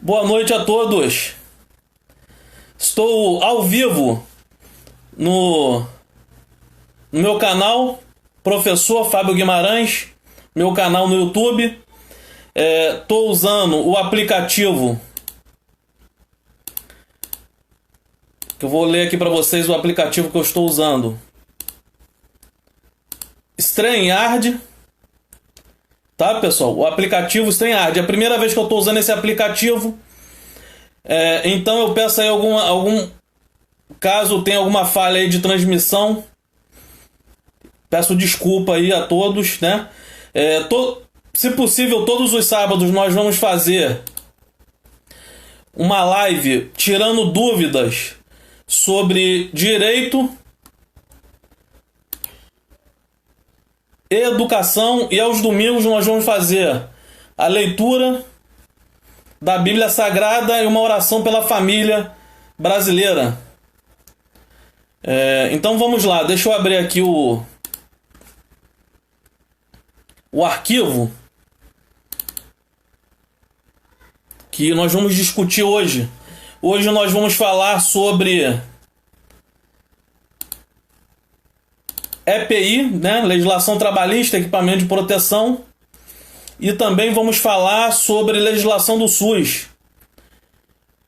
Boa noite a todos. Estou ao vivo no meu canal, Professor Fábio Guimarães, meu canal no YouTube. Estou usando o aplicativo, que eu vou ler aqui para vocês o aplicativo que eu estou usando. StreamYard. Tá, pessoal? O aplicativo StreamYard. É a primeira vez que eu estou usando esse aplicativo. Então eu peço aí algum caso tenha alguma falha aí de transmissão. Peço desculpa aí a todos, né? Se possível, todos os sábados nós vamos fazer uma live tirando dúvidas sobre direito, educação, e aos domingos nós vamos fazer a leitura da Bíblia Sagrada e uma oração pela família brasileira. Então vamos lá, deixa eu abrir aqui o arquivo que nós vamos discutir hoje. Hoje nós vamos falar sobre EPI, né? Legislação Trabalhista, Equipamento de Proteção. E também vamos falar sobre legislação do SUS.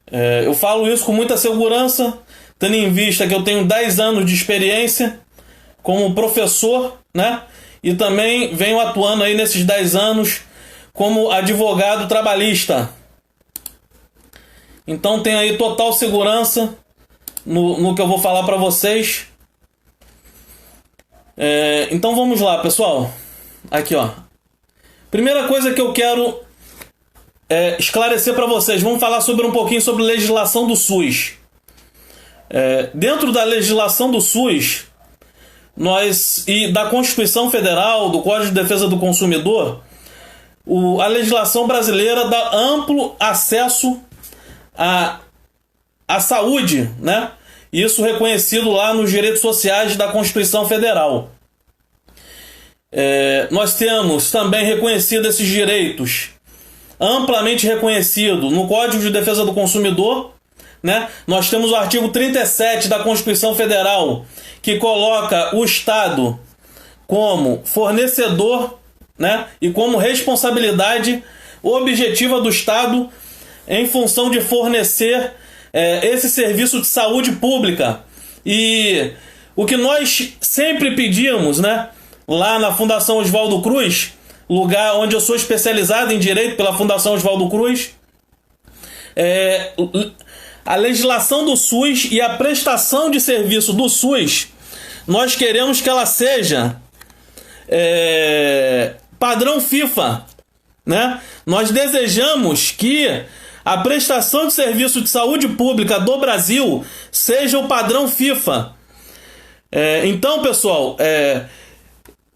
Eu falo isso com muita segurança, tendo em vista que eu tenho 10 anos de experiência como professor, né? E também venho atuando aí nesses 10 anos como advogado trabalhista. Então tenho aí total segurança no que eu vou falar para vocês. Então vamos lá, pessoal. Aqui, ó. Primeira coisa que eu quero esclarecer para vocês. Vamos falar um pouquinho sobre legislação do SUS. Dentro da legislação do SUS, e da Constituição Federal, do Código de Defesa do Consumidor, a legislação brasileira dá amplo acesso à saúde, né? Isso reconhecido lá nos direitos sociais da Constituição Federal. Nós temos também reconhecido esses direitos, amplamente reconhecido no Código de Defesa do Consumidor, né? Nós temos o artigo 37 da Constituição Federal, que coloca o Estado como fornecedor, né? E como responsabilidade objetiva do Estado em função de fornecer esse serviço de saúde pública. E o que nós sempre pedimos, né? Lá na Fundação Oswaldo Cruz, lugar onde eu sou especializado em Direito pela Fundação Oswaldo Cruz, a legislação do SUS e a prestação de serviço do SUS, nós queremos que ela seja padrão FIFA, né? Nós desejamos que a prestação de serviço de saúde pública do Brasil seja o padrão FIFA. Então, pessoal,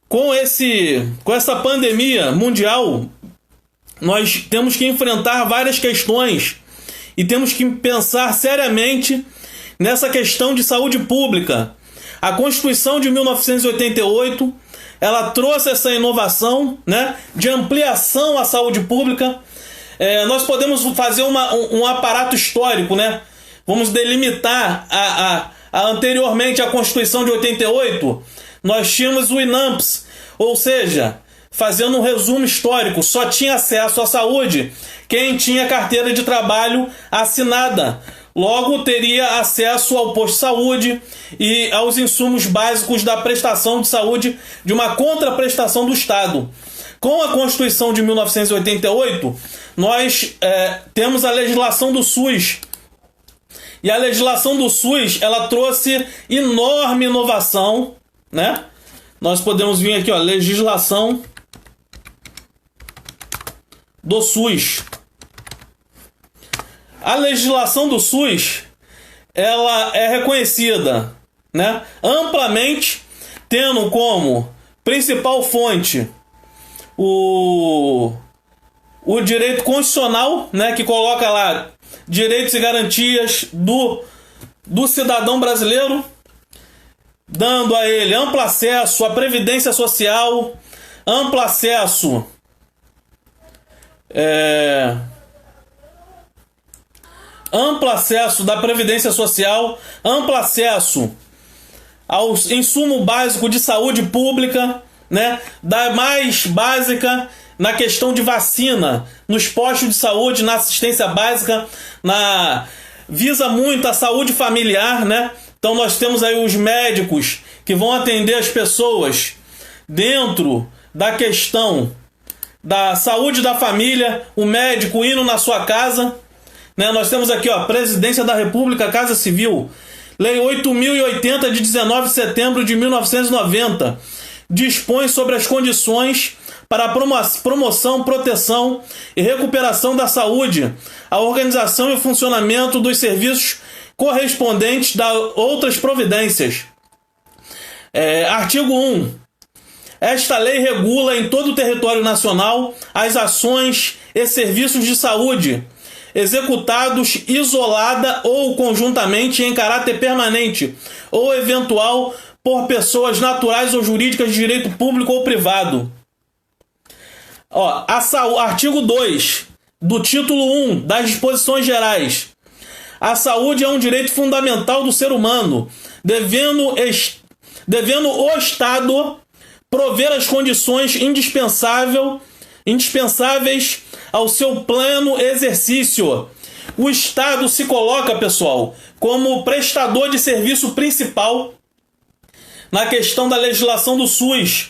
com essa pandemia mundial, nós temos que enfrentar várias questões e temos que pensar seriamente nessa questão de saúde pública. A Constituição de 1988, ela trouxe essa inovação, né, de ampliação à saúde pública. Nós podemos fazer um aparato histórico, né? Vamos delimitar anteriormente à Constituição de 88, nós tínhamos o INAMPS, ou seja, fazendo um resumo histórico, só tinha acesso à saúde quem tinha carteira de trabalho assinada. Logo, teria acesso ao posto de saúde e aos insumos básicos da prestação de saúde, de uma contraprestação do Estado. Com a Constituição de 1988, nós temos a legislação do SUS. E a legislação do SUS, ela trouxe enorme inovação, né? Nós podemos vir aqui, ó, legislação do SUS. A legislação do SUS, ela é reconhecida, né, amplamente, tendo como principal fonte o direito constitucional, né, que coloca lá direitos e garantias do cidadão brasileiro, dando a ele amplo acesso à previdência social, amplo acesso amplo acesso da Previdência Social, amplo acesso ao insumo básico de saúde pública, né? Da mais básica na questão de vacina, nos postos de saúde, na assistência básica, visa muito a saúde familiar, né? Então nós temos aí os médicos que vão atender as pessoas dentro da questão da saúde da família, o médico indo na sua casa, né? Nós temos aqui, ó, Presidência da República, Casa Civil, Lei 8.080 de 19 de setembro de 1990, dispõe sobre as condições para a promoção, proteção e recuperação da saúde, a organização e funcionamento dos serviços correspondentes a outras providências. Artigo 1. Esta lei regula em todo o território nacional as ações e serviços de saúde executados isolada ou conjuntamente em caráter permanente ou eventual por pessoas naturais ou jurídicas de direito público ou privado. Artigo 2 do título 1 das disposições gerais. A saúde é um direito fundamental do ser humano, devendo o Estado prover as condições indispensáveis ao seu pleno exercício. O Estado se coloca, pessoal, como prestador de serviço principal na questão da legislação do SUS.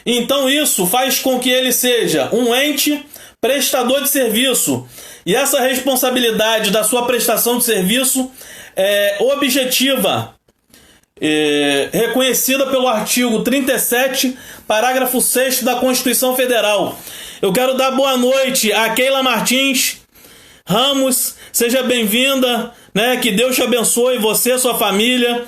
Então isso faz com que ele seja um ente prestador de serviço. E essa responsabilidade da sua prestação de serviço é objetiva, reconhecida pelo artigo 37, parágrafo 6º da Constituição Federal. Eu quero dar boa noite a Keila Martins Ramos, seja bem-vinda, né? Que Deus te abençoe, você e sua família,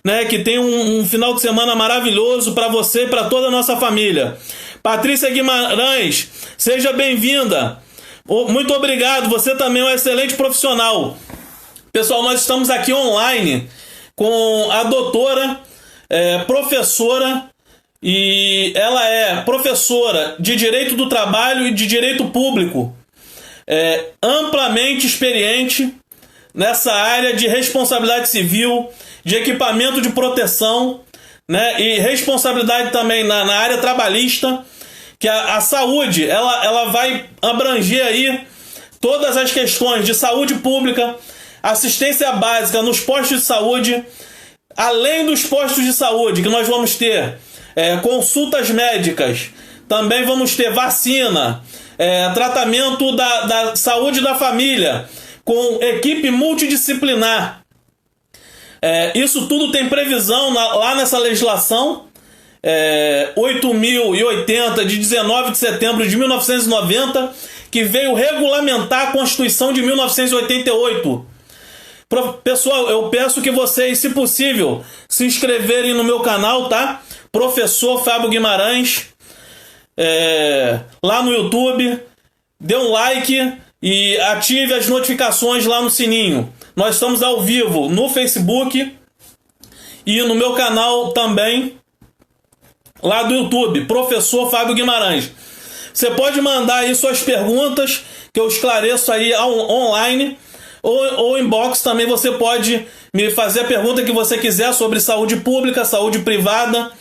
né? Que tenha um final de semana maravilhoso para você e para toda a nossa família. Patrícia Guimarães, seja bem-vinda. Muito obrigado, você também é um excelente profissional. Pessoal, nós estamos aqui online com a doutora, professora, e ela é professora de Direito do Trabalho e de Direito Público, amplamente experiente nessa área de responsabilidade civil, de equipamento de proteção, né, e responsabilidade também na área trabalhista, que a saúde ela vai abranger aí todas as questões de saúde pública, assistência básica nos postos de saúde, além dos postos de saúde que nós vamos ter consultas médicas, também vamos ter vacina, tratamento da saúde da família, com equipe multidisciplinar. Isso tudo tem previsão lá nessa legislação 8.080 de 19 de setembro de 1990, que veio regulamentar a Constituição de 1988. Pessoal, eu peço que vocês, se possível, se inscreverem no meu canal, tá? Professor Fábio Guimarães, lá no YouTube, dê um like e ative as notificações lá no sininho. Nós estamos ao vivo no Facebook e no meu canal também, lá do YouTube, Professor Fábio Guimarães. Você pode mandar aí suas perguntas, que eu esclareço aí online, ou inbox também você pode me fazer a pergunta que você quiser sobre saúde pública, saúde privada,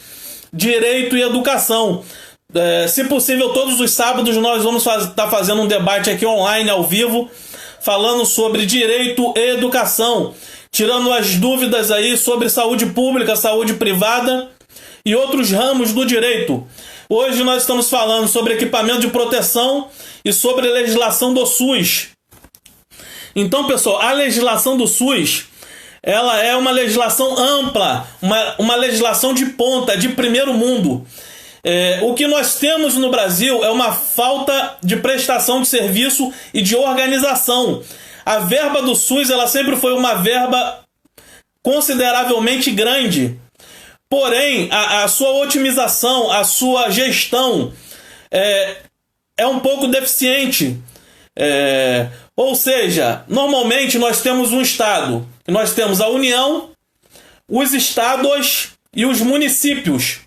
direito e educação. Se possível, todos os sábados nós vamos estar fazendo um debate aqui online, ao vivo, falando sobre direito e educação, tirando as dúvidas aí sobre saúde pública, saúde privada e outros ramos do direito. Hoje nós estamos falando sobre equipamento de proteção e sobre a legislação do SUS. Então, pessoal, a legislação do SUS, ela é uma legislação ampla, uma legislação de ponta, de primeiro mundo. O que nós temos no Brasil é uma falta de prestação de serviço e de organização. A verba do SUS, ela sempre foi uma verba consideravelmente grande. Porém, a sua otimização, a sua gestão é um pouco deficiente. Ou seja, normalmente nós temos um Estado, nós temos a União, os estados e os municípios.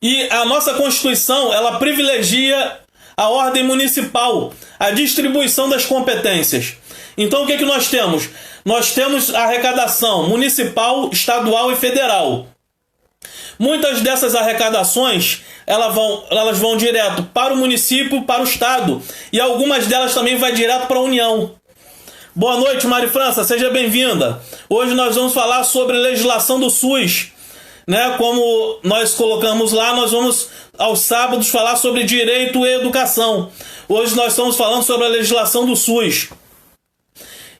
E a nossa Constituição, ela privilegia a ordem municipal, a distribuição das competências. Então o que nós temos? Nós temos a arrecadação municipal, estadual e federal. Muitas dessas arrecadações elas vão direto para o município, para o estado, e algumas delas também vai direto para a União. Boa noite, Mari França, seja bem-vinda. Hoje nós vamos falar sobre legislação do SUS, né? Como nós colocamos lá, nós vamos aos sábados falar sobre direito e educação. Hoje nós estamos falando sobre a legislação do SUS,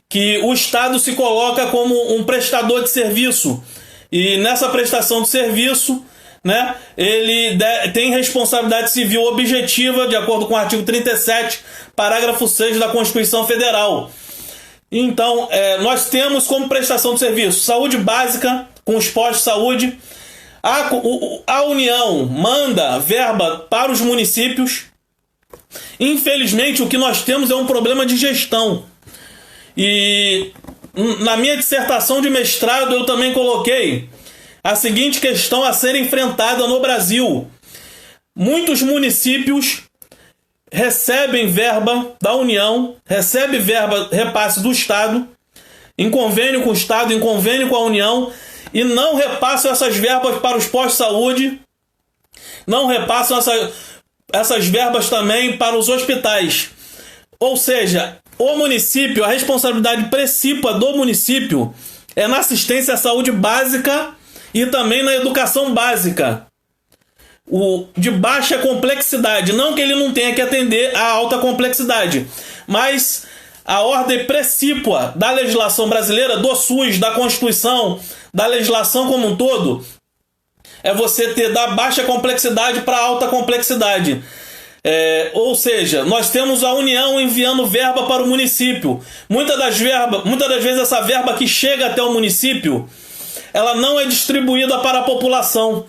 que o Estado se coloca como um prestador de serviço, e nessa prestação de serviço, né, ele tem responsabilidade civil objetiva, de acordo com o artigo 37, parágrafo 6 da Constituição Federal. Então, nós temos como prestação de serviço saúde básica, com os postos de saúde. A União manda verba para os municípios. Infelizmente, o que nós temos é um problema de gestão. E na minha dissertação de mestrado eu também coloquei a seguinte questão a ser enfrentada no Brasil. Muitos municípios recebem verba da União, recebem verba, repasse do Estado, em convênio com o Estado, em convênio com a União, e não repassam essas verbas para os postos de saúde, não repassam essas verbas também para os hospitais. Ou seja, o município, a responsabilidade principal do município é na assistência à saúde básica e também na educação básica, de baixa complexidade. Não que ele não tenha que atender a alta complexidade, mas a ordem principal da legislação brasileira, do SUS, da Constituição, da legislação como um todo, é você ter da baixa complexidade para alta complexidade. Ou seja, nós temos a União enviando verba para o município. Muitas das vezes essa verba que chega até o município, ela não é distribuída para a população.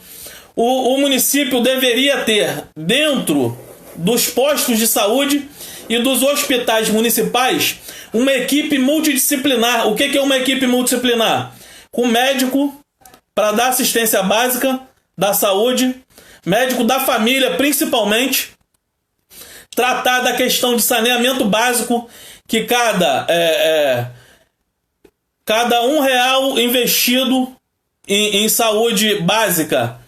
O município deveria ter, dentro dos postos de saúde e dos hospitais municipais, uma equipe multidisciplinar. O que é uma equipe multidisciplinar? Com médico para dar assistência básica da saúde, médico da família principalmente, tratar da questão de saneamento básico, que cada R$1 investido em saúde básica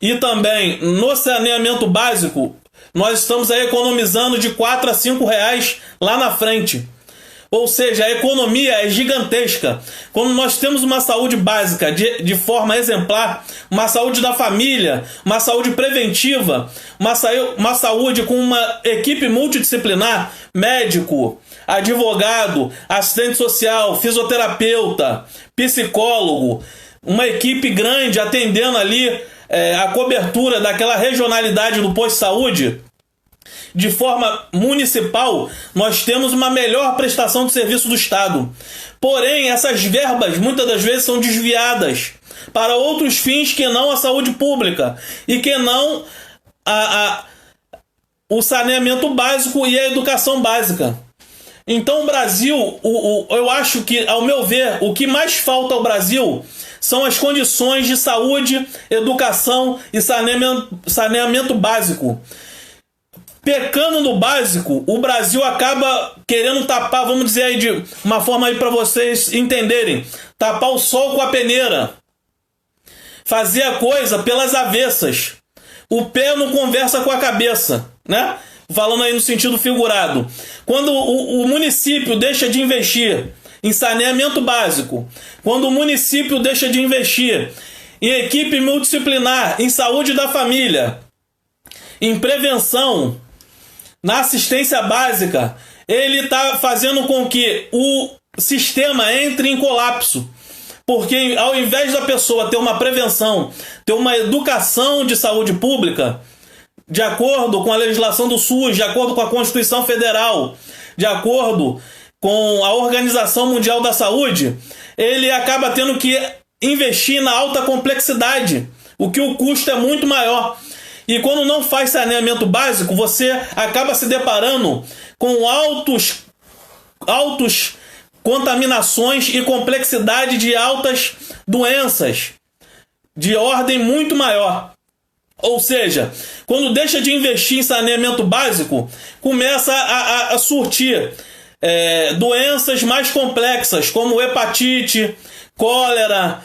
e também no saneamento básico, nós estamos aí economizando de R$4 a R$5 lá na frente. Ou seja, a economia é gigantesca. Quando nós temos uma saúde básica de forma exemplar, uma saúde da família, uma saúde preventiva, uma saúde com uma equipe multidisciplinar, médico, advogado, assistente social, fisioterapeuta, psicólogo, uma equipe grande atendendo ali a cobertura daquela regionalidade do posto de saúde, de forma municipal, nós temos uma melhor prestação de serviço do Estado. Porém, essas verbas muitas das vezes são desviadas para outros fins que não a saúde pública e que não o saneamento básico e a educação básica. Então o Brasil, eu acho que, ao meu ver, o que mais falta ao Brasil são as condições de saúde, educação e saneamento básico. Pecando no básico, o Brasil acaba querendo tapar, vamos dizer aí de uma forma aí para vocês entenderem, tapar o sol com a peneira, fazer a coisa pelas avessas. O pé não conversa com a cabeça, né? Falando aí no sentido figurado. Quando o município deixa de investir em saneamento básico, quando o município deixa de investir em equipe multidisciplinar, em saúde da família, em prevenção, na assistência básica, ele está fazendo com que o sistema entre em colapso. Porque ao invés da pessoa ter uma prevenção, ter uma educação de saúde pública, de acordo com a legislação do SUS, de acordo com a Constituição Federal, de acordo com a Organização Mundial da Saúde, ele acaba tendo que investir na alta complexidade, o que o custo é muito maior. E quando não faz saneamento básico, você acaba se deparando com altos contaminações e complexidade de altas doenças de ordem muito maior. Ou seja, quando deixa de investir em saneamento básico, começa a surtir doenças mais complexas, como hepatite, cólera,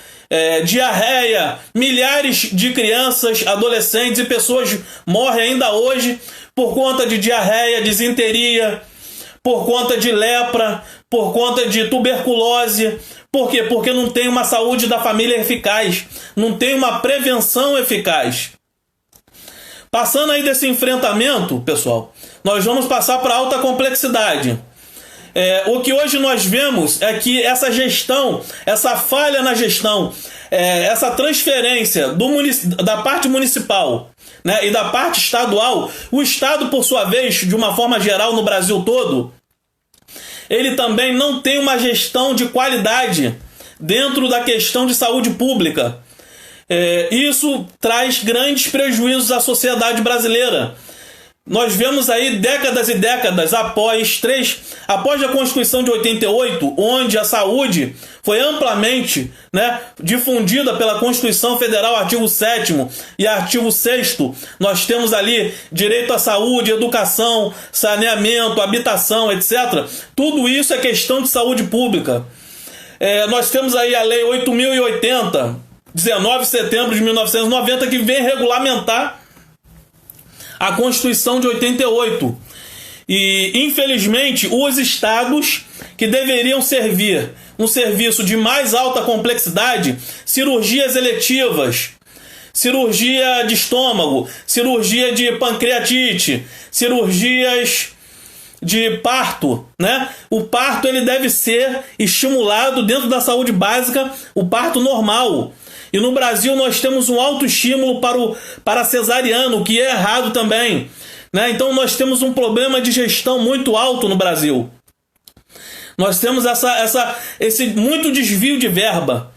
diarreia. Milhares de crianças, adolescentes e pessoas morrem ainda hoje por conta de diarreia, disenteria, por conta de lepra, por conta de tuberculose. Por quê? Porque não tem uma saúde da família eficaz, não tem uma prevenção eficaz. Passando aí desse enfrentamento, pessoal, nós vamos passar para alta complexidade. O que hoje nós vemos é que essa gestão, essa falha na gestão, essa transferência da parte municipal, né, e da parte estadual, o Estado, por sua vez, de uma forma geral no Brasil todo, ele também não tem uma gestão de qualidade dentro da questão de saúde pública. Isso traz grandes prejuízos à sociedade brasileira. Nós vemos aí décadas e décadas após a Constituição de 88, onde a saúde foi amplamente, né, difundida pela Constituição Federal, artigo 7º e artigo 6º. Nós temos ali direito à saúde, educação, saneamento, habitação, etc. Tudo isso é questão de saúde pública. Nós temos aí a Lei 8.080, 19 de setembro de 1990, que vem regulamentar a Constituição de 88. E, infelizmente, os estados que deveriam servir um serviço de mais alta complexidade, cirurgias eletivas, cirurgia de estômago, cirurgia de pancreatite, cirurgias de parto, né? O parto ele deve ser estimulado dentro da saúde básica, o parto normal. E no Brasil nós temos um alto estímulo para cesariano, o que é errado também, né? Então nós temos um problema de gestão muito alto no Brasil. Nós temos esse muito desvio de verba.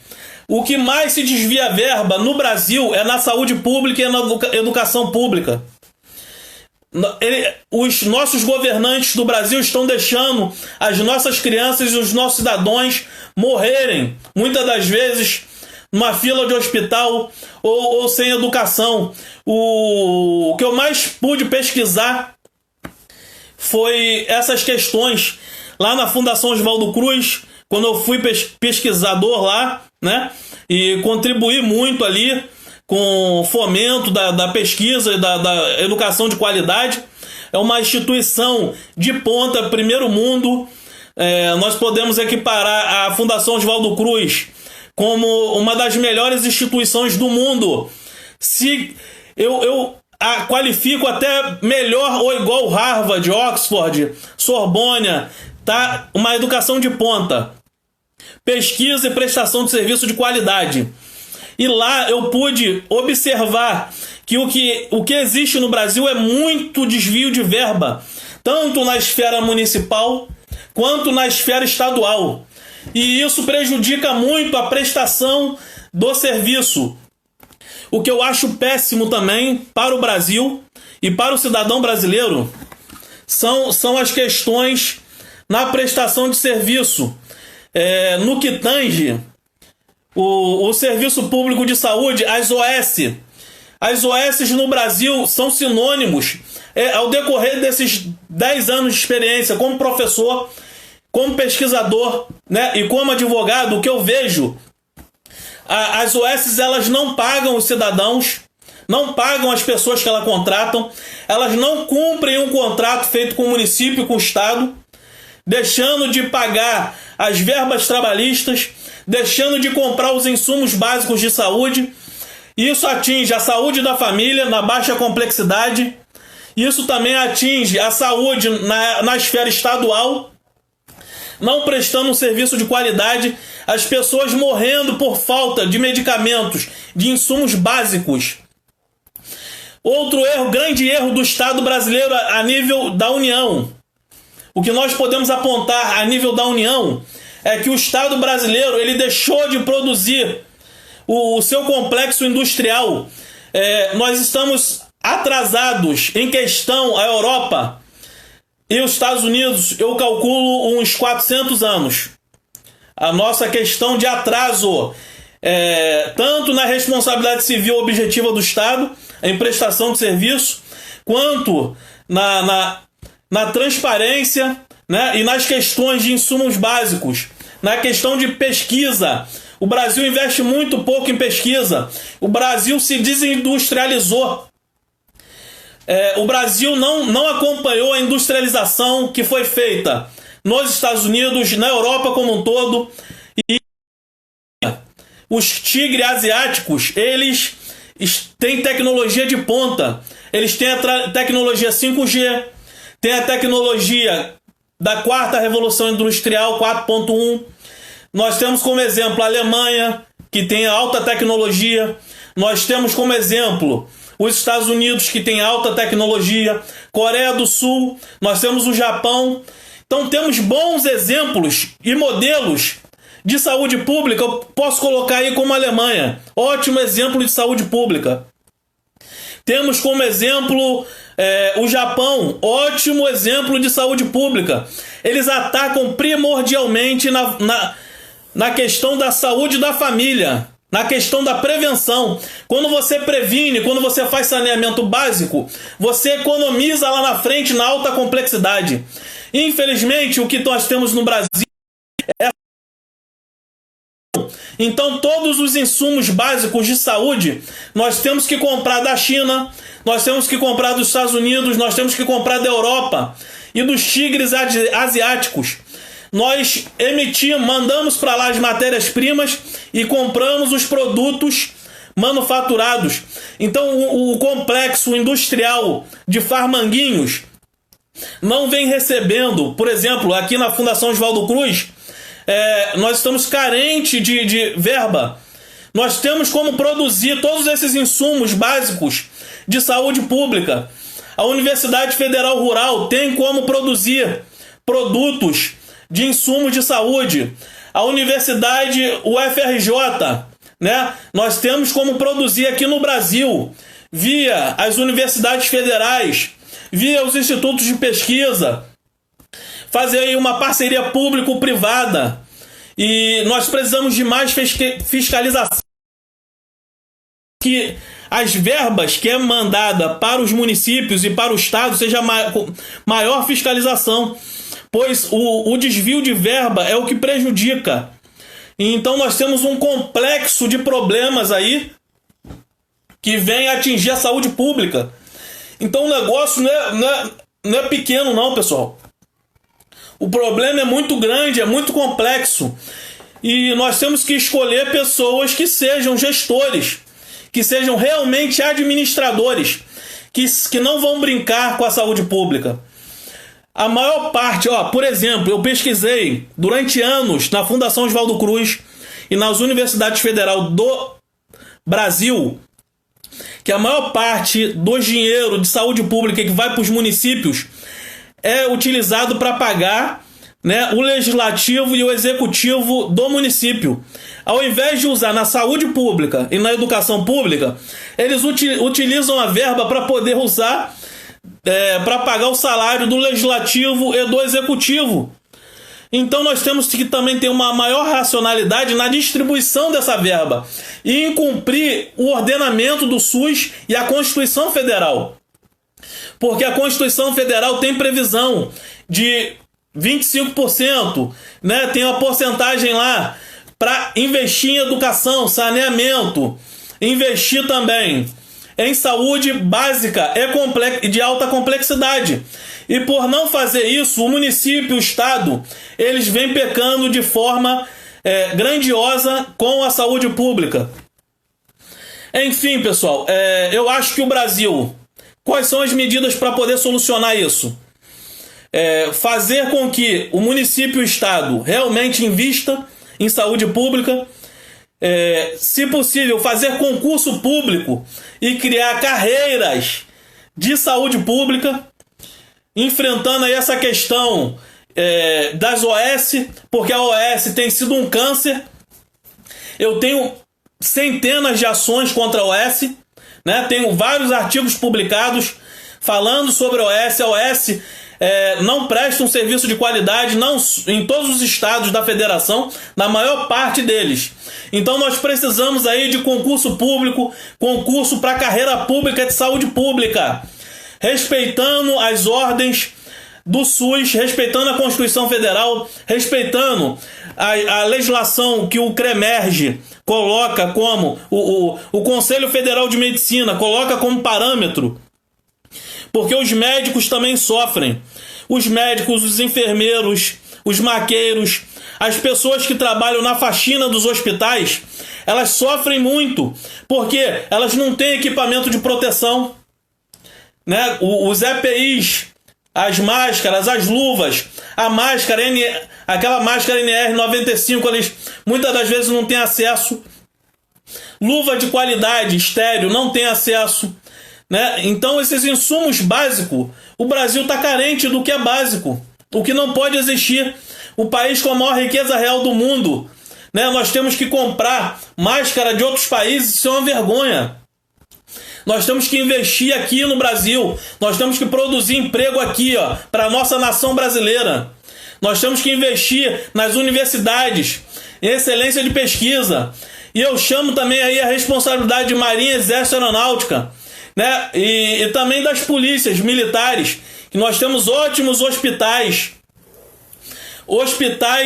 O que mais se desvia verba no Brasil é na saúde pública e na educação pública. Os nossos governantes do Brasil estão deixando as nossas crianças e os nossos cidadãos morrerem, muitas das vezes numa fila de hospital ou sem educação. O que eu mais pude pesquisar foi essas questões lá na Fundação Oswaldo Cruz, quando eu fui pesquisador lá, né, e contribuí muito ali com o fomento da pesquisa e da educação de qualidade. É uma instituição de ponta, primeiro mundo. Nós podemos equiparar a Fundação Oswaldo Cruz como uma das melhores instituições do mundo. Se eu a qualifico até melhor ou igual Harvard, Oxford, Sorbonne, tá? Uma educação de ponta, pesquisa e prestação de serviço de qualidade. E lá eu pude observar que o que existe no Brasil é muito desvio de verba, tanto na esfera municipal quanto na esfera estadual. E isso prejudica muito a prestação do serviço. O que eu acho péssimo também para o Brasil e para o cidadão brasileiro são as questões na prestação de serviço. No que tange o Serviço Público de Saúde, as OS. As OS no Brasil são sinônimos. Ao decorrer desses 10 anos de experiência como professor, como pesquisador, né, e como advogado, o que eu vejo, as OS elas não pagam os cidadãos, não pagam as pessoas que elas contratam, elas não cumprem um contrato feito com o município e com o Estado, deixando de pagar as verbas trabalhistas, deixando de comprar os insumos básicos de saúde. Isso atinge a saúde da família na baixa complexidade. Isso também atinge a saúde na esfera estadual, não prestando um serviço de qualidade, as pessoas morrendo por falta de medicamentos, de insumos básicos. Outro erro, grande erro do Estado brasileiro a nível da União. O que nós podemos apontar a nível da União é que o Estado brasileiro ele deixou de produzir o seu complexo industrial. Nós estamos atrasados em questão à Europa e os Estados Unidos, eu calculo uns 400 anos. A nossa questão de atraso, tanto na responsabilidade civil objetiva do Estado, em prestação de serviço, quanto na transparência, né? E nas questões de insumos básicos, na questão de pesquisa. O Brasil investe muito pouco em pesquisa. O Brasil se desindustrializou. O Brasil não acompanhou a industrialização que foi feita nos Estados Unidos, na Europa como um todo. E os tigres asiáticos, eles têm tecnologia de ponta. Eles têm a tecnologia 5G, têm a tecnologia da quarta revolução industrial 4.1. Nós temos como exemplo a Alemanha, que tem alta tecnologia. Nós temos como exemplo os Estados Unidos, que tem alta tecnologia. Coreia do Sul. Nós temos o Japão. Então temos bons exemplos e modelos de saúde pública. Eu posso colocar aí como a Alemanha. Ótimo exemplo de saúde pública. Temos como exemplo o Japão. Ótimo exemplo de saúde pública. Eles atacam primordialmente na questão da saúde da família, na questão da prevenção. Quando você previne, quando você faz saneamento básico, você economiza lá na frente na alta complexidade. Infelizmente, o que nós temos no Brasil é... Então, todos os insumos básicos de saúde, nós temos que comprar da China, nós temos que comprar dos Estados Unidos, nós temos que comprar da Europa e dos tigres asiáticos. Nós mandamos para lá as matérias-primas e compramos os produtos manufaturados. Então o complexo industrial de Farmanguinhos não vem recebendo, por exemplo, aqui na Fundação Oswaldo Cruz, nós estamos carentes de verba. Nós temos como produzir todos esses insumos básicos de saúde pública. A Universidade Federal Rural tem como produzir produtos de insumos de saúde. A Universidade UFRJ, né? Nós temos como produzir aqui no Brasil, via as universidades federais, via os institutos de pesquisa, fazer aí uma parceria público-privada. E nós precisamos de mais fiscalização, que as verbas que é mandada para os municípios e para o estado seja maior fiscalização, pois o desvio de verba é o que prejudica. Então nós temos um complexo de problemas aí que vem atingir a saúde pública. Então o negócio não é pequeno não, pessoal. O problema é muito grande, é muito complexo. E nós temos que escolher pessoas que sejam gestores, que sejam realmente administradores, que não vão brincar com a saúde pública. A maior parte, por exemplo, eu pesquisei durante anos na Fundação Oswaldo Cruz e nas universidades federais do Brasil, que a maior parte do dinheiro de saúde pública que vai para os municípios é utilizado para pagar, né, o legislativo e o executivo do município. Ao invés de usar na saúde pública e na educação pública, eles utilizam a verba para poder usar para pagar o salário do legislativo e do executivo. Então nós temos que também ter uma maior racionalidade na distribuição dessa verba e em cumprir o ordenamento do SUS e a Constituição Federal. Porque a Constituição Federal tem previsão de 25%, né? Tem uma porcentagem lá para investir em educação, saneamento, investir também em saúde básica e de alta complexidade. E por não fazer isso, o município e o estado, eles vêm pecando de forma grandiosa com a saúde pública. Enfim, pessoal, eu acho que o Brasil... Quais são as medidas para poder solucionar isso? Fazer com que o município e o estado realmente invista em saúde pública, se possível, fazer concurso público e criar carreiras de saúde pública, enfrentando aí essa questão das OS, porque a OS tem sido um câncer. Eu tenho centenas de ações contra a OS, né? Tenho vários artigos publicados falando sobre a OS. A OS não presta um serviço de qualidade em todos os estados da federação, na maior parte deles. Então nós precisamos aí de concurso público, concurso para carreira pública de saúde pública, respeitando as ordens do SUS, respeitando a Constituição Federal, respeitando a legislação que o CREMERGE coloca como, o Conselho Federal de Medicina coloca como parâmetro, porque os médicos também sofrem. Os médicos, os enfermeiros, os maqueiros, as pessoas que trabalham na faxina dos hospitais, elas sofrem muito, porque elas não têm equipamento de proteção, né? Os EPIs, as máscaras, as luvas, a máscara, aquela máscara NR95, eles muitas das vezes não têm acesso. Luva de qualidade, estéreo, não tem acesso, né? Então esses insumos básicos, o Brasil está carente do que é básico, o que não pode existir. O país com a maior riqueza real do mundo, né? Nós temos que comprar máscara de outros países, isso é uma vergonha. Nós temos que investir aqui no Brasil, nós temos que produzir emprego aqui, para a nossa nação brasileira. Nós temos que investir nas universidades, em excelência de pesquisa. E eu chamo também aí a responsabilidade de Marinha, Exército e Aeronáutica, né? E também das polícias militares, que nós temos ótimos hospitais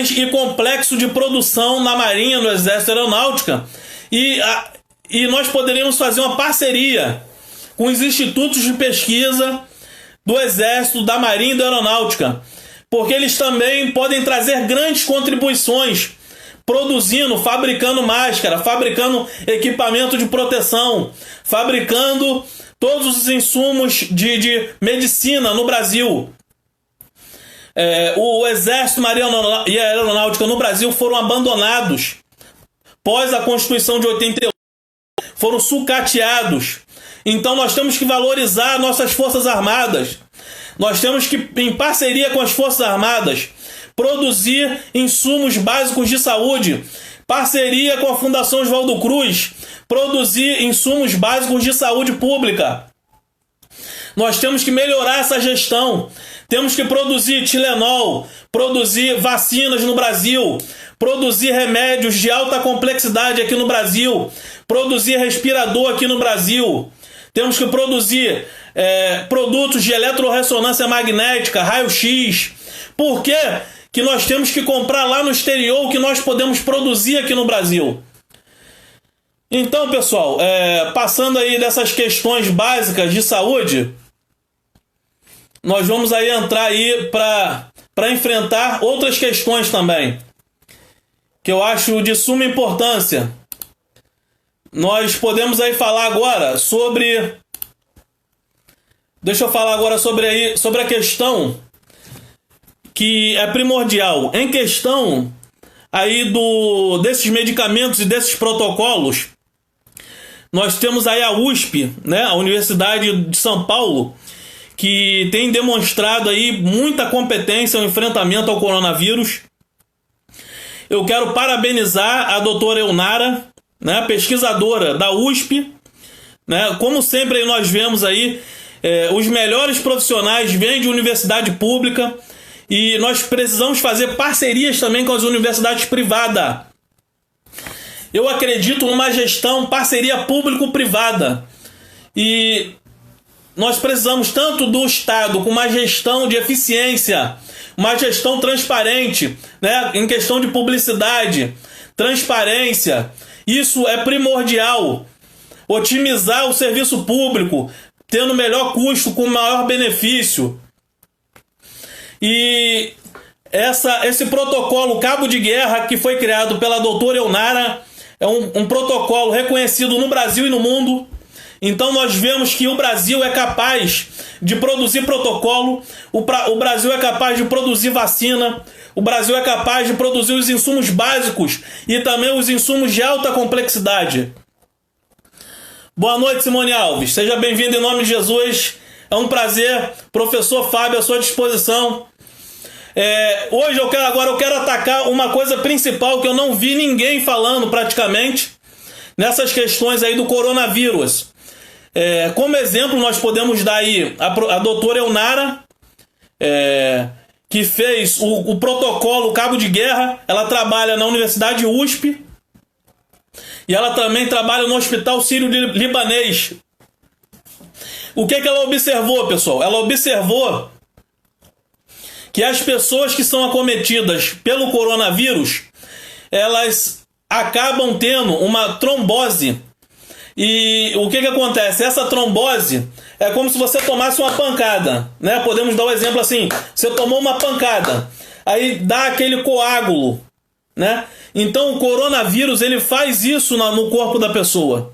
e complexo de produção na Marinha, no Exército e Aeronáutica, e nós poderíamos fazer uma parceria com os institutos de pesquisa do Exército, da Marinha e da Aeronáutica, porque eles também podem trazer grandes contribuições, produzindo, fabricando máscara, fabricando equipamento de proteção, fabricando todos os insumos de medicina no Brasil. O Exército, Marinha e a Aeronáutica no Brasil foram abandonados pós a Constituição de 88, foram sucateados. Então nós temos que valorizar nossas Forças Armadas. Nós temos que, em parceria com as Forças Armadas, produzir insumos básicos de saúde. Parceria com a Fundação Oswaldo Cruz, produzir insumos básicos de saúde pública. Nós temos que melhorar essa gestão. Temos que produzir Tilenol, produzir vacinas no Brasil, produzir remédios de alta complexidade aqui no Brasil, produzir respirador aqui no Brasil. Temos que produzir produtos de eletrorressonância magnética, raio-x. Por que que nós temos que comprar lá no exterior o que nós podemos produzir aqui no Brasil? Então, pessoal, passando aí dessas questões básicas de saúde, nós vamos aí entrar aí para enfrentar outras questões também, que eu acho de suma importância. Nós podemos aí falar agora sobre... Deixa eu falar agora sobre a questão que é primordial. Em questão aí desses medicamentos e desses protocolos, nós temos aí a USP, né, a Universidade de São Paulo, que tem demonstrado aí muita competência no enfrentamento ao coronavírus. Eu quero parabenizar a doutora Elnara, né, pesquisadora da USP, né? Como sempre aí nós vemos aí, os melhores profissionais vêm de universidade pública e nós precisamos fazer parcerias também com as universidades privadas. Eu acredito numa gestão, parceria público-privada, e nós precisamos tanto do Estado com uma gestão de eficiência, uma gestão transparente, né, em questão de publicidade, transparência. Isso é primordial. Otimizar o serviço público, tendo melhor custo com maior benefício. E esse protocolo Cabo de Guerra que foi criado pela doutora Elnara é um protocolo reconhecido no Brasil e no mundo. Então nós vemos que o Brasil é capaz de produzir protocolo, o Brasil é capaz de produzir vacina, o Brasil é capaz de produzir os insumos básicos e também os insumos de alta complexidade. Boa noite, Simone Alves. Seja bem-vindo em nome de Jesus. É um prazer. Professor Fábio, à sua disposição. Hoje eu quero atacar uma coisa principal que eu não vi ninguém falando praticamente nessas questões aí do coronavírus. Como exemplo, nós podemos dar aí a doutora Elnara, que fez o protocolo Cabo de Guerra. Ela trabalha na Universidade USP e ela também trabalha no Hospital Sírio-Libanês. O que ela observou, pessoal? Ela observou que as pessoas que são acometidas pelo coronavírus, elas acabam tendo uma trombose. E o que acontece? Essa trombose é como se você tomasse uma pancada, né? Podemos dar um exemplo assim: você tomou uma pancada, aí dá aquele coágulo, né? Então o coronavírus, ele faz isso no corpo da pessoa.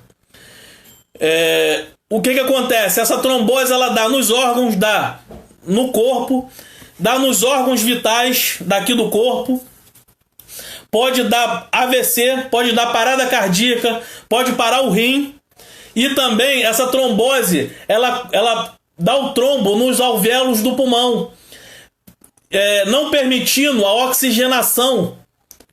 O que acontece? Essa trombose, ela dá nos órgãos, dá no corpo, dá nos órgãos vitais daqui do corpo, pode dar AVC, pode dar parada cardíaca, pode parar o rim. E também essa trombose, ela dá o trombo nos alvéolos do pulmão, não permitindo a oxigenação,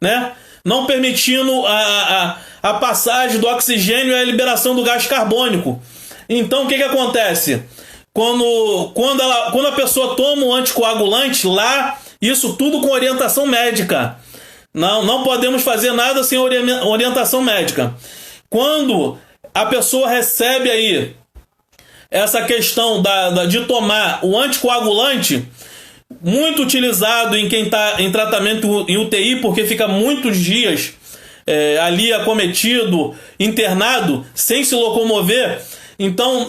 né? Não permitindo a passagem do oxigênio e a liberação do gás carbônico. Então o que acontece? Quando a pessoa toma um anticoagulante, lá, isso tudo com orientação médica. Não podemos fazer nada sem orientação médica. Quando a pessoa recebe aí essa questão de tomar o anticoagulante, muito utilizado em quem está em tratamento em UTI, porque fica muitos dias ali acometido, internado, sem se locomover. Então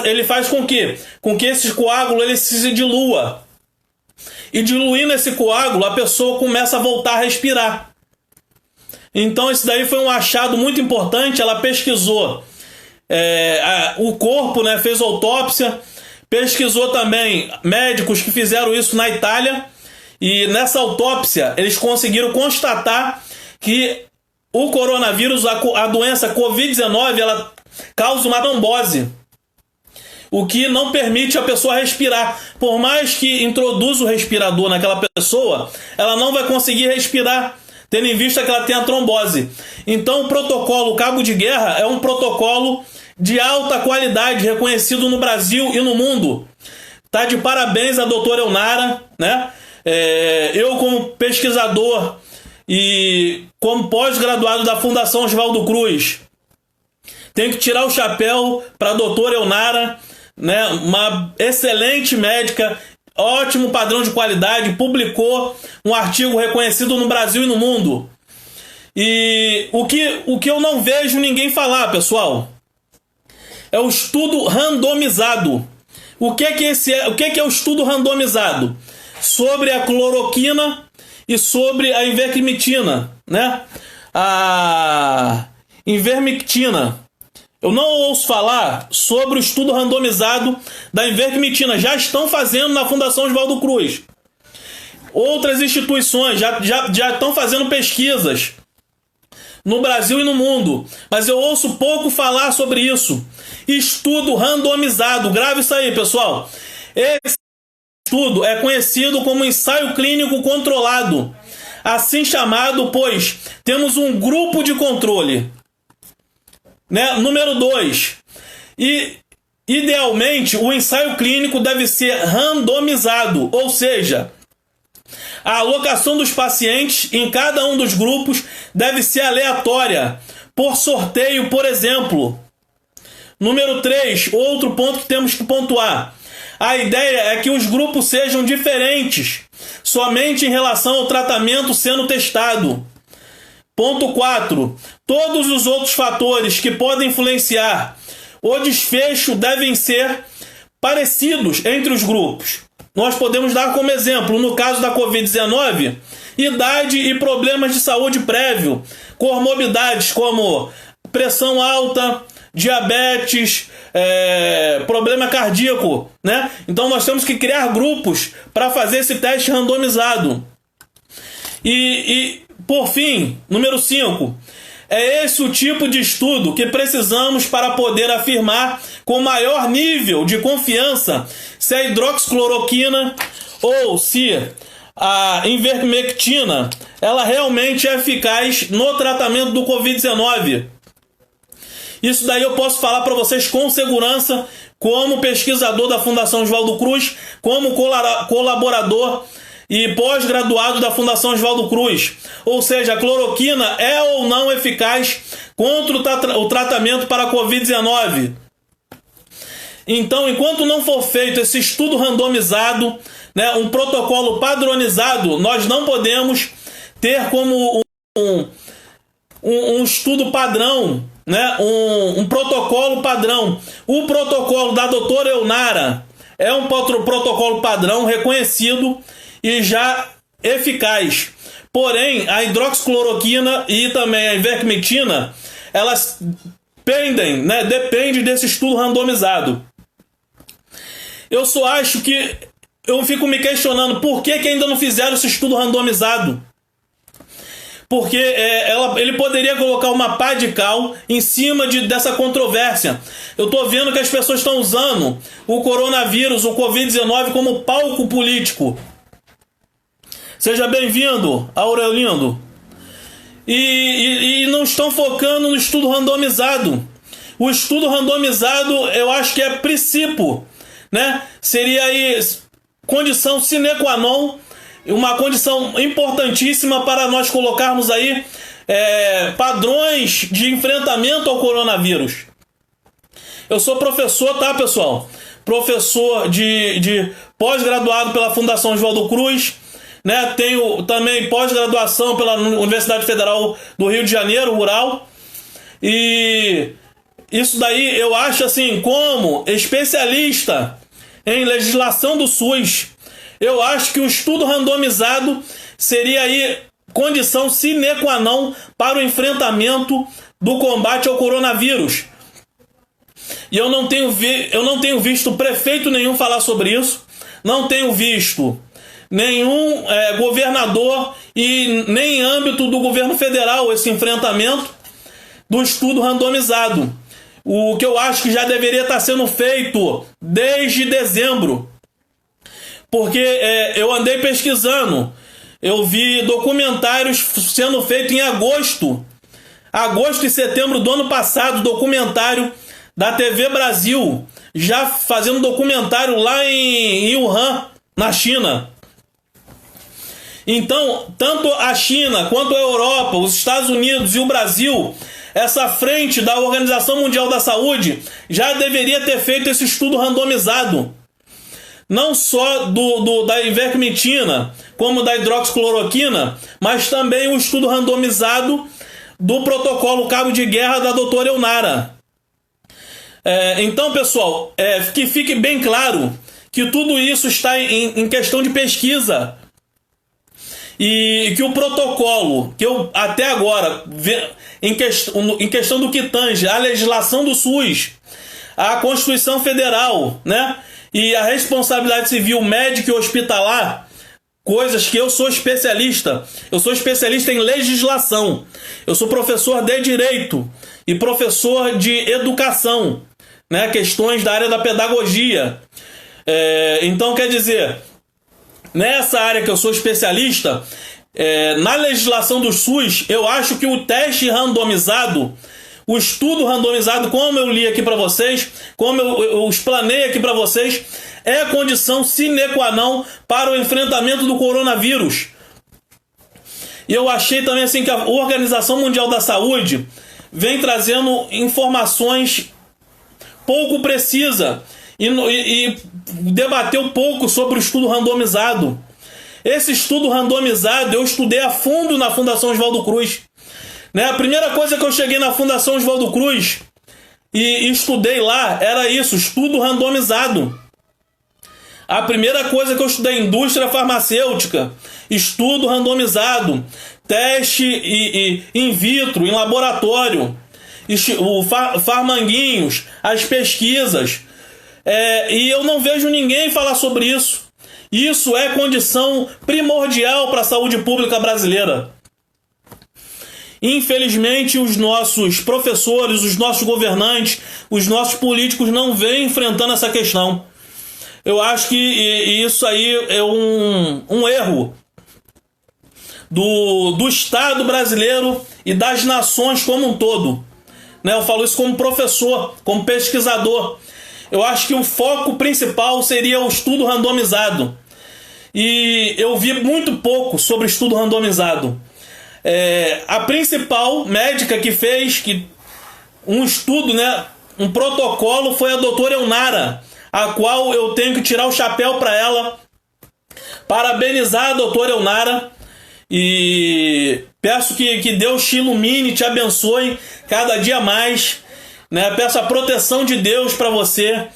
ele faz com que esse coágulo ele se dilua. E diluindo esse coágulo, a pessoa começa a voltar a respirar. Então isso daí foi um achado muito importante. Ela pesquisou o corpo, né, fez autópsia, pesquisou também médicos que fizeram isso na Itália, e nessa autópsia eles conseguiram constatar que o coronavírus, a doença Covid-19, ela causa uma trombose, o que não permite a pessoa respirar. Por mais que introduza o respirador naquela pessoa, ela não vai conseguir respirar, tendo em vista que ela tem a trombose. Então o protocolo Cabo de Guerra é um protocolo de alta qualidade, reconhecido no Brasil e no mundo. Tá de parabéns a doutora Elnara, né? Eu, como pesquisador e como pós-graduado da Fundação Oswaldo Cruz, tenho que tirar o chapéu para a doutora Elnara, né? Uma excelente médica, ótimo padrão de qualidade, publicou um artigo reconhecido no Brasil e no mundo. E o que eu não vejo ninguém falar, pessoal, é o estudo randomizado. O que é o estudo randomizado? Sobre a cloroquina e sobre a ivermectina, né? A ivermectina. Eu não ouço falar sobre o estudo randomizado da ivermectina. Já estão fazendo na Fundação Oswaldo Cruz. Outras instituições já estão fazendo pesquisas no Brasil e no mundo, mas eu ouço pouco falar sobre isso. Estudo randomizado, grave isso aí, pessoal. Esse estudo é conhecido como ensaio clínico controlado, assim chamado, pois temos um grupo de controle, né? Número 2, e idealmente o ensaio clínico deve ser randomizado, ou seja, a alocação dos pacientes em cada um dos grupos deve ser aleatória, por sorteio, por exemplo. Número 3, outro ponto que temos que pontuar. A ideia é que os grupos sejam diferentes, somente em relação ao tratamento sendo testado. Ponto 4, todos os outros fatores que podem influenciar o desfecho devem ser parecidos entre os grupos. Nós podemos dar como exemplo, no caso da Covid-19, idade e problemas de saúde prévio, comorbidades como pressão alta, diabetes, problema cardíaco, né? Então nós temos que criar grupos para fazer esse teste randomizado. E por fim, número 5, é esse o tipo de estudo que precisamos para poder afirmar com maior nível de confiança se a hidroxicloroquina ou se a ivermectina ela realmente é eficaz no tratamento do Covid-19. Isso daí eu posso falar para vocês com segurança, como pesquisador da Fundação Oswaldo Cruz, como colaborador e pós-graduado da Fundação Oswaldo Cruz. Ou seja, a cloroquina é ou não eficaz contra o tratamento para a Covid-19. Então, enquanto não for feito esse estudo randomizado, né, um protocolo padronizado, nós não podemos ter como um estudo padrão, né, um protocolo padrão. O protocolo da doutora Elnara é um protocolo padrão reconhecido e já eficaz. Porém, a hidroxicloroquina e também a ivermectina, elas pendem, né, depende desse estudo randomizado. Eu só acho que eu fico me questionando por que ainda não fizeram esse estudo randomizado. Porque ele poderia colocar uma pá de cal em cima dessa controvérsia. Eu estou vendo que as pessoas estão usando o coronavírus, o Covid-19, como palco político. Seja bem-vindo, Aurelindo. E não estão focando no estudo randomizado. O estudo randomizado, eu acho que é princípio, né? Seria aí condição sine qua non, uma condição importantíssima para nós colocarmos aí padrões de enfrentamento ao coronavírus. Eu sou professor, tá, pessoal? Professor de pós-graduado pela Fundação Oswaldo Cruz, né? Tenho também pós-graduação pela Universidade Federal do Rio de Janeiro, rural. E isso daí eu acho assim, como especialista em legislação do SUS, eu acho que o estudo randomizado seria aí condição sine qua non para o enfrentamento do combate ao coronavírus. E eu não tenho visto prefeito nenhum falar sobre isso, não tenho visto nenhum governador e nem em âmbito do governo federal esse enfrentamento do estudo randomizado. O que eu acho que já deveria estar sendo feito desde dezembro. Porque eu andei pesquisando, eu vi documentários sendo feitos em agosto e setembro do ano passado, documentário da TV Brasil, já fazendo documentário lá em Wuhan, na China. Então, tanto a China quanto a Europa, os Estados Unidos e o Brasil, essa frente da Organização Mundial da Saúde, já deveria ter feito esse estudo randomizado. Não só da ivermectina, como da hidroxicloroquina, mas também o estudo randomizado do protocolo cabo de guerra da doutora Elnara. Então, pessoal, que fique bem claro que tudo isso está em questão de pesquisa. E que o protocolo, que eu até agora, em questão do que tange a legislação do SUS, a Constituição Federal, né? E a responsabilidade civil médica e hospitalar, coisas que eu sou especialista. Eu sou especialista em legislação. Eu sou professor de direito e professor de educação, né? Questões da área da pedagogia. Então, quer dizer, nessa área que eu sou especialista, na legislação do SUS, eu acho que o teste randomizado, o estudo randomizado, como eu li aqui para vocês, como eu explanei aqui para vocês, é a condição sine qua non para o enfrentamento do coronavírus. E eu achei também assim que a Organização Mundial da Saúde vem trazendo informações pouco precisas e debateu pouco sobre o estudo randomizado. Esse estudo randomizado eu estudei a fundo na Fundação Oswaldo Cruz. Né? A primeira coisa que eu cheguei na Fundação Oswaldo Cruz e estudei lá era isso, estudo randomizado. A primeira coisa que eu estudei, indústria farmacêutica, estudo randomizado, teste in vitro, em laboratório, o farmanguinhos, as pesquisas. E eu não vejo ninguém falar sobre isso. Isso é condição primordial para a saúde pública brasileira. Infelizmente, os nossos professores, os nossos governantes, os nossos políticos não vêm enfrentando essa questão. Eu acho que isso aí é um erro do Estado brasileiro e das nações como um todo. Né? Eu falo isso como professor, como pesquisador. Eu acho que o foco principal seria o estudo randomizado. E eu vi muito pouco sobre estudo randomizado. A principal médica que fez um estudo, né, um protocolo foi a doutora Elnara, a qual eu tenho que tirar o chapéu para ela, parabenizar a doutora Elnara, e peço que Deus te ilumine, te abençoe cada dia mais, né? Peço a proteção de Deus para você,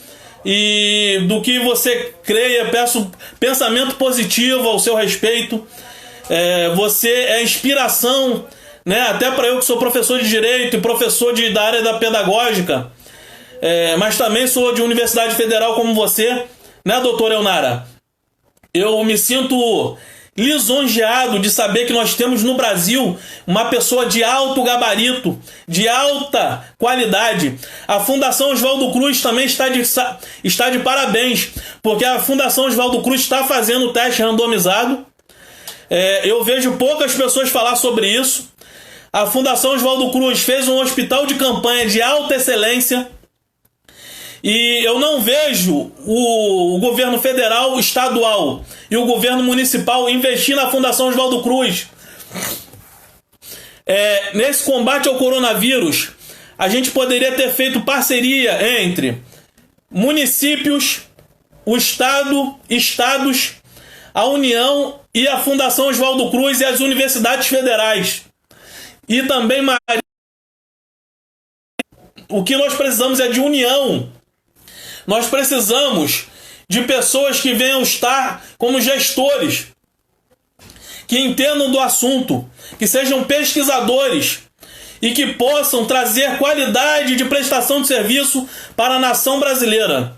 e do que você creia, peço pensamento positivo ao seu respeito. Você é inspiração, né? Até para eu que sou professor de Direito e professor da área da pedagógica, mas também sou de Universidade Federal como você, né, doutora Elnara? Eu me sinto lisonjeado de saber que nós temos no Brasil uma pessoa de alto gabarito, de alta qualidade. A Fundação Oswaldo Cruz também está de parabéns, porque a Fundação Oswaldo Cruz está fazendo o teste randomizado. Eu vejo poucas pessoas falar sobre isso. A Fundação Oswaldo Cruz fez um hospital de campanha de alta excelência. E eu não vejo o governo federal, estadual e o governo municipal investir na Fundação Oswaldo Cruz. Nesse combate ao coronavírus, a gente poderia ter feito parceria entre municípios, o Estado, estados, a União e a Fundação Oswaldo Cruz e as universidades federais. E também, o que nós precisamos é de união. Nós precisamos de pessoas que venham estar como gestores, que entendam do assunto, que sejam pesquisadores e que possam trazer qualidade de prestação de serviço para a nação brasileira.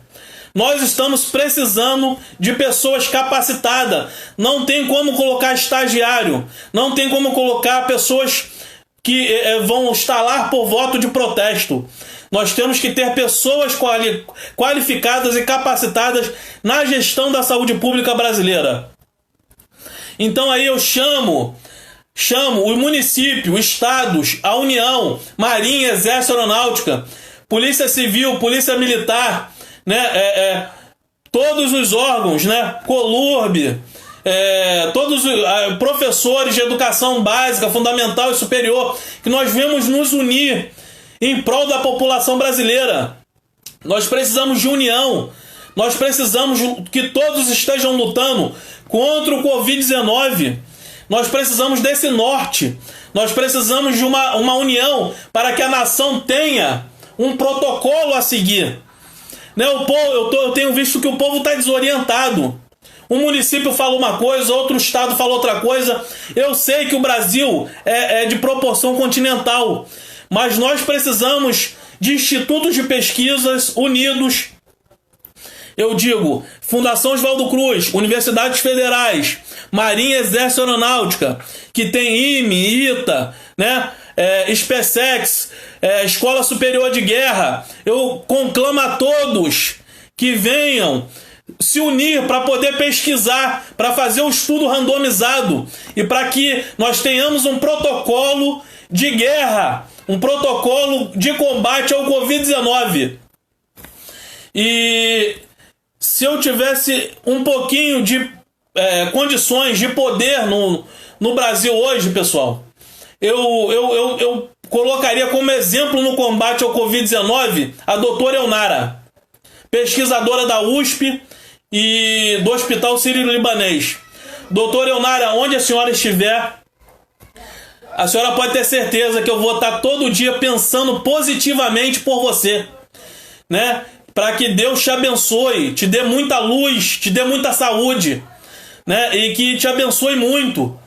Nós estamos precisando de pessoas capacitadas. Não tem como colocar estagiário, não tem como colocar pessoas que vão estar lá por voto de protesto. Nós temos que ter pessoas qualificadas e capacitadas na gestão da saúde pública brasileira. Então aí eu chamo o município, os estados, a União, Marinha, Exército, Aeronáutica, Polícia Civil, Polícia Militar, né? Todos os órgãos, né? Colurb, todos os professores de educação básica, fundamental e superior, que nós vamos nos unir em prol da população brasileira. Nós precisamos de união. Nós precisamos que todos estejam lutando contra o Covid-19. Nós precisamos desse norte. Nós precisamos de uma união para que a nação tenha um protocolo a seguir. Né? Eu tenho visto que o povo está desorientado. Um município fala uma coisa, outro estado fala outra coisa. Eu sei que o Brasil é de proporção continental, mas nós precisamos de institutos de pesquisas unidos. Eu digo, Fundação Oswaldo Cruz, universidades federais, Marinha, Exército, Aeronáutica, que tem IME, ITA, né? SpaceX, Escola Superior de Guerra. Eu conclamo a todos que venham se unir para poder pesquisar, para fazer um estudo randomizado e para que nós tenhamos um protocolo de guerra, um protocolo de combate ao Covid-19. E se eu tivesse um pouquinho de condições de poder no Brasil hoje, pessoal, eu colocaria como exemplo no combate ao Covid-19 a doutora Elnara, pesquisadora da USP e do Hospital Sírio-Libanês. Doutora Elnara, onde a senhora estiver, a senhora pode ter certeza que eu vou estar todo dia pensando positivamente por você, né? Para que Deus te abençoe, te dê muita luz, te dê muita saúde, né? E que te abençoe muito.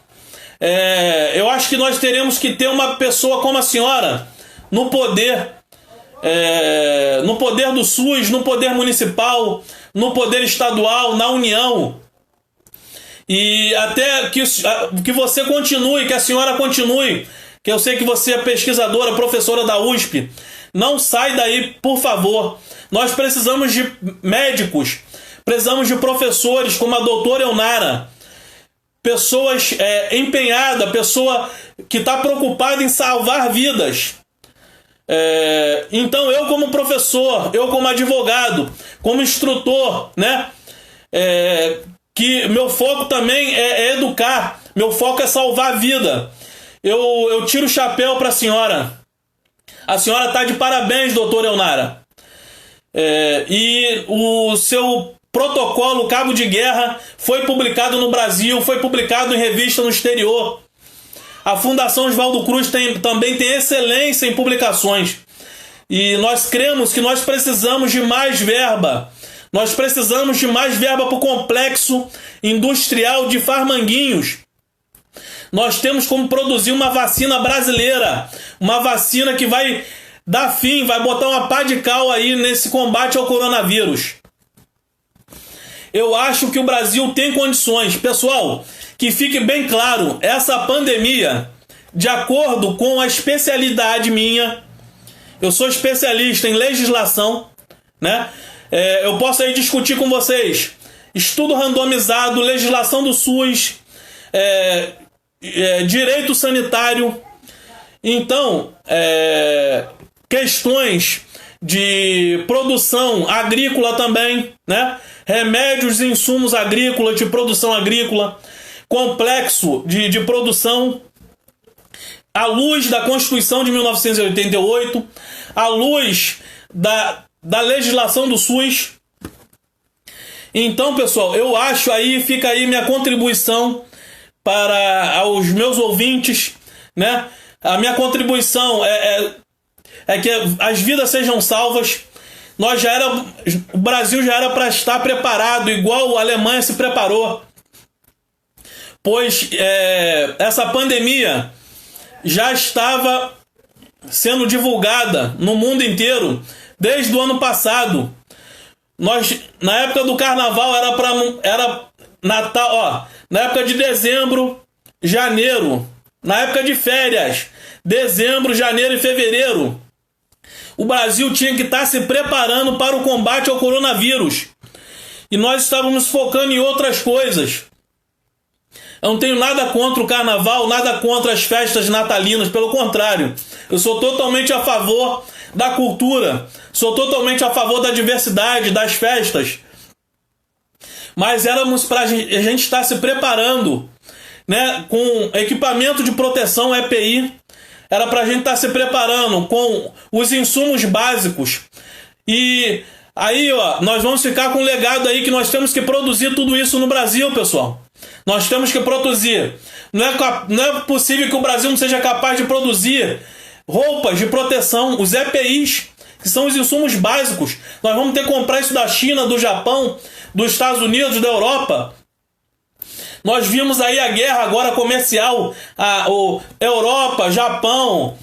Eu acho que nós teremos que ter uma pessoa como a senhora no poder do SUS, no poder municipal, no poder estadual, na União. E até que você continue, que a senhora continue, que eu sei que você é pesquisadora, professora da USP. Não sai daí, por favor. Nós precisamos de médicos, precisamos de professores como a doutora Elnara, pessoas empenhadas, pessoa que está preocupada em salvar vidas. Então eu como professor, eu como advogado, como instrutor, né? Que meu foco também é educar, meu foco é salvar a vida. Eu tiro o chapéu para a senhora. A senhora está de parabéns, doutora Elnara. E o seu protocolo Cabo de Guerra foi publicado no Brasil, foi publicado em revista no exterior. A Fundação Oswaldo Cruz também tem excelência em publicações. E nós cremos que nós precisamos de mais verba. Nós precisamos de mais verba para o complexo industrial de Farmanguinhos. Nós temos como produzir uma vacina brasileira. Uma vacina que vai dar fim, vai botar uma pá de cal aí nesse combate ao coronavírus. Eu acho que o Brasil tem condições. Pessoal, que fique bem claro, essa pandemia, de acordo com a especialidade minha, eu sou especialista em legislação, né? Eu posso aí discutir com vocês estudo randomizado, legislação do SUS, direito sanitário. Então, questões de produção agrícola também, né? Remédios e insumos agrícolas, de produção agrícola, complexo de produção, à luz da Constituição de 1988, à luz da legislação do SUS. Então, pessoal, eu acho aí, fica aí minha contribuição para os meus ouvintes, né? A minha contribuição é que as vidas sejam salvas. O Brasil já era para estar preparado, igual a Alemanha se preparou, pois essa pandemia já estava sendo divulgada no mundo inteiro desde o ano passado. Na época do carnaval era Natal, na época de dezembro, janeiro, na época de férias, dezembro, janeiro e fevereiro, o Brasil tinha que estar se preparando para o combate ao coronavírus. E nós estávamos focando em outras coisas. Eu não tenho nada contra o carnaval, nada contra as festas natalinas, pelo contrário. Eu sou totalmente a favor da cultura, sou totalmente a favor da diversidade, das festas. Mas éramos para a gente estar se preparando, né, com equipamento de proteção EPI. Era para a gente estar se preparando com os insumos básicos. E aí, nós vamos ficar com um legado aí que nós temos que produzir tudo isso no Brasil, pessoal. Nós temos que produzir. Não é possível que o Brasil não seja capaz de produzir roupas de proteção, os EPIs, que são os insumos básicos. Nós vamos ter que comprar isso da China, do Japão, dos Estados Unidos, da Europa. Nós vimos aí a guerra agora comercial, Europa, Japão,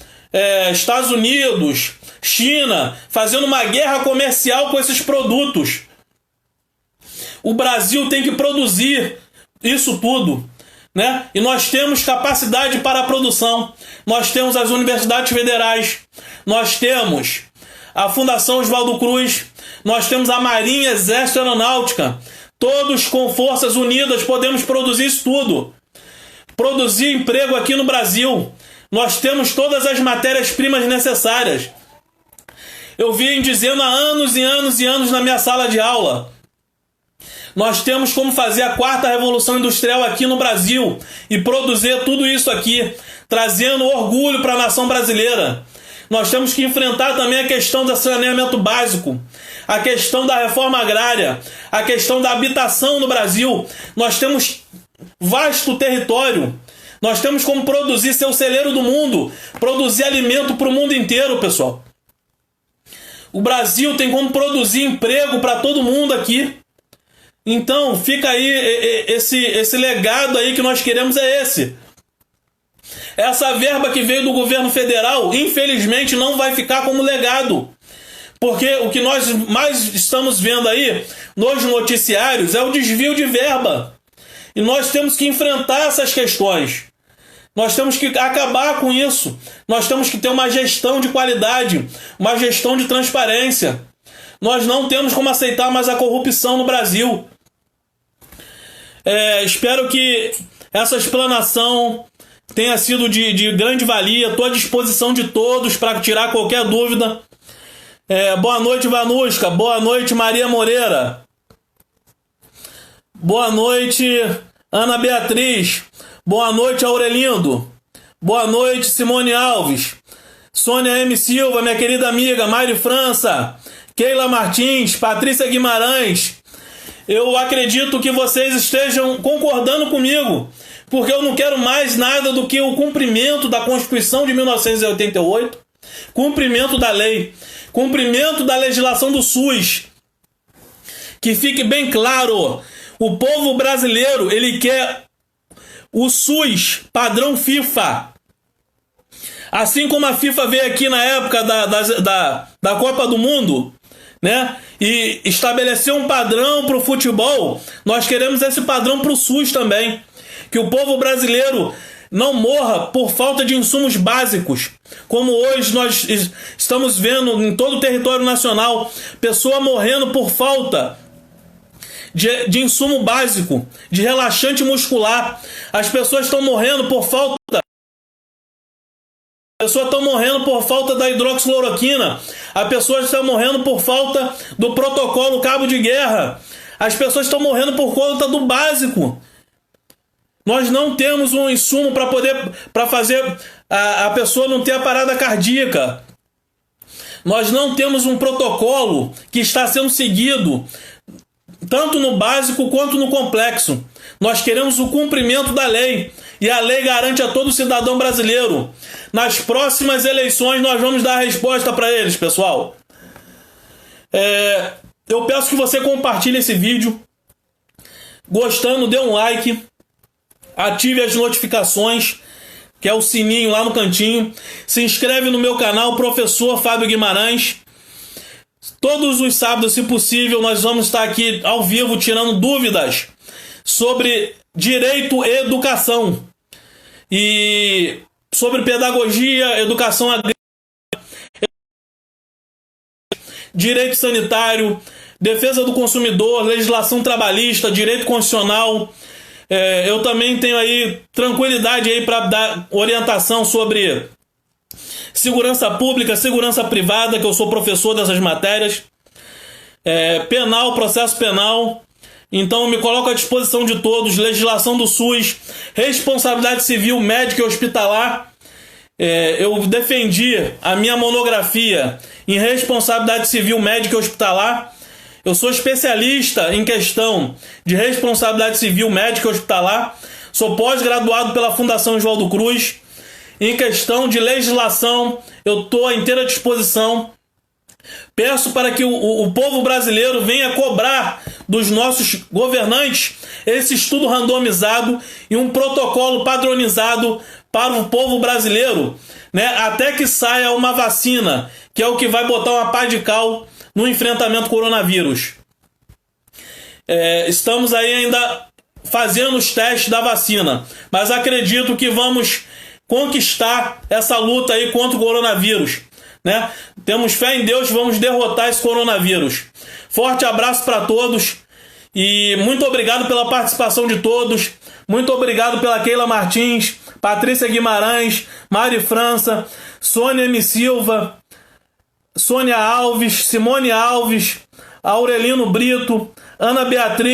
Estados Unidos, China, fazendo uma guerra comercial com esses produtos. O Brasil tem que produzir isso tudo, né? E nós temos capacidade para a produção. Nós temos as universidades federais, nós temos a Fundação Oswaldo Cruz, nós temos a Marinha, Exército e Aeronáutica. Todos com forças unidas podemos produzir isso tudo. Produzir emprego aqui no Brasil. Nós temos todas as matérias-primas necessárias. Eu vim dizendo há anos e anos e anos na minha sala de aula. Nós temos como fazer a quarta revolução industrial aqui no Brasil e produzir tudo isso aqui, trazendo orgulho para a nação brasileira. Nós temos que enfrentar também a questão do saneamento básico, a questão da reforma agrária, a questão da habitação no Brasil. Nós temos vasto território. Nós temos como produzir, ser o celeiro do mundo, produzir alimento para o mundo inteiro, pessoal. O Brasil tem como produzir emprego para todo mundo aqui. Então, fica aí, esse legado aí que nós queremos é esse. Essa verba que veio do governo federal, infelizmente, não vai ficar como legado. Porque o que nós mais estamos vendo aí nos noticiários é o desvio de verba. E nós temos que enfrentar essas questões. Nós temos que acabar com isso. Nós temos que ter uma gestão de qualidade, uma gestão de transparência. Nós não temos como aceitar mais a corrupção no Brasil. Espero que essa explanação tenha sido de grande valia. Estou à disposição de todos para tirar qualquer dúvida. Boa noite, Vanushka. Boa noite, Maria Moreira. Boa noite, Ana Beatriz. Boa noite, Aurelindo. Boa noite, Simone Alves. Sônia M. Silva, minha querida amiga, Mari França, Keila Martins, Patrícia Guimarães. Eu acredito que vocês estejam concordando comigo, porque eu não quero mais nada do que o cumprimento da Constituição de 1988, cumprimento da lei, cumprimento da legislação do SUS. Que fique bem claro, o povo brasileiro, ele quer o SUS padrão FIFA. Assim como a FIFA veio aqui na época da Copa do Mundo, né, e estabeleceu um padrão para o futebol, nós queremos esse padrão para o SUS também. Que o povo brasileiro não morra por falta de insumos básicos, como hoje nós estamos vendo em todo o território nacional, pessoa morrendo por falta de insumo básico, de relaxante muscular. As pessoas estão morrendo por falta. As pessoas estão morrendo por falta da hidroxicloroquina. As pessoas estão morrendo por falta do protocolo cabo de guerra. As pessoas estão morrendo por conta do básico. Nós não temos um insumo para fazer a pessoa não ter a parada cardíaca. Nós não temos um protocolo que está sendo seguido tanto no básico quanto no complexo. Nós queremos o cumprimento da lei. E a lei garante a todo cidadão brasileiro. Nas próximas eleições nós vamos dar a resposta para eles, pessoal. Eu peço que você compartilhe esse vídeo. Gostando, dê um like. Ative as notificações, que é o sininho lá no cantinho. Se inscreve no meu canal, Professor Fábio Guimarães. Todos os sábados, se possível, nós vamos estar aqui ao vivo tirando dúvidas sobre direito e educação. E sobre pedagogia, educação agrícola, direito sanitário, defesa do consumidor, legislação trabalhista, direito constitucional. Eu também tenho aí tranquilidade aí para dar orientação sobre segurança pública, segurança privada, que eu sou professor dessas matérias, penal, processo penal. Então eu me coloco à disposição de todos. Legislação do SUS, responsabilidade civil médica e hospitalar. Eu defendi a minha monografia em responsabilidade civil médica e hospitalar. Eu sou especialista em questão de responsabilidade civil médica e hospitalar. Sou pós-graduado pela Fundação Oswaldo Cruz. Em questão de legislação, eu estou à inteira disposição. Peço para que o povo brasileiro venha cobrar dos nossos governantes esse estudo randomizado e um protocolo padronizado para o povo brasileiro, né? Até que saia uma vacina, que é o que vai botar uma pá de cal no enfrentamento ao coronavírus. Estamos aí ainda fazendo os testes da vacina, mas acredito que vamos conquistar essa luta aí contra o coronavírus, né? Temos fé em Deus, vamos derrotar esse coronavírus. Forte abraço para todos e muito obrigado pela participação de todos. Muito obrigado pela Keila Martins, Patrícia Guimarães, Mari França, Sônia M. Silva, Sônia Alves, Simone Alves, Aurelino Brito, Ana Beatriz.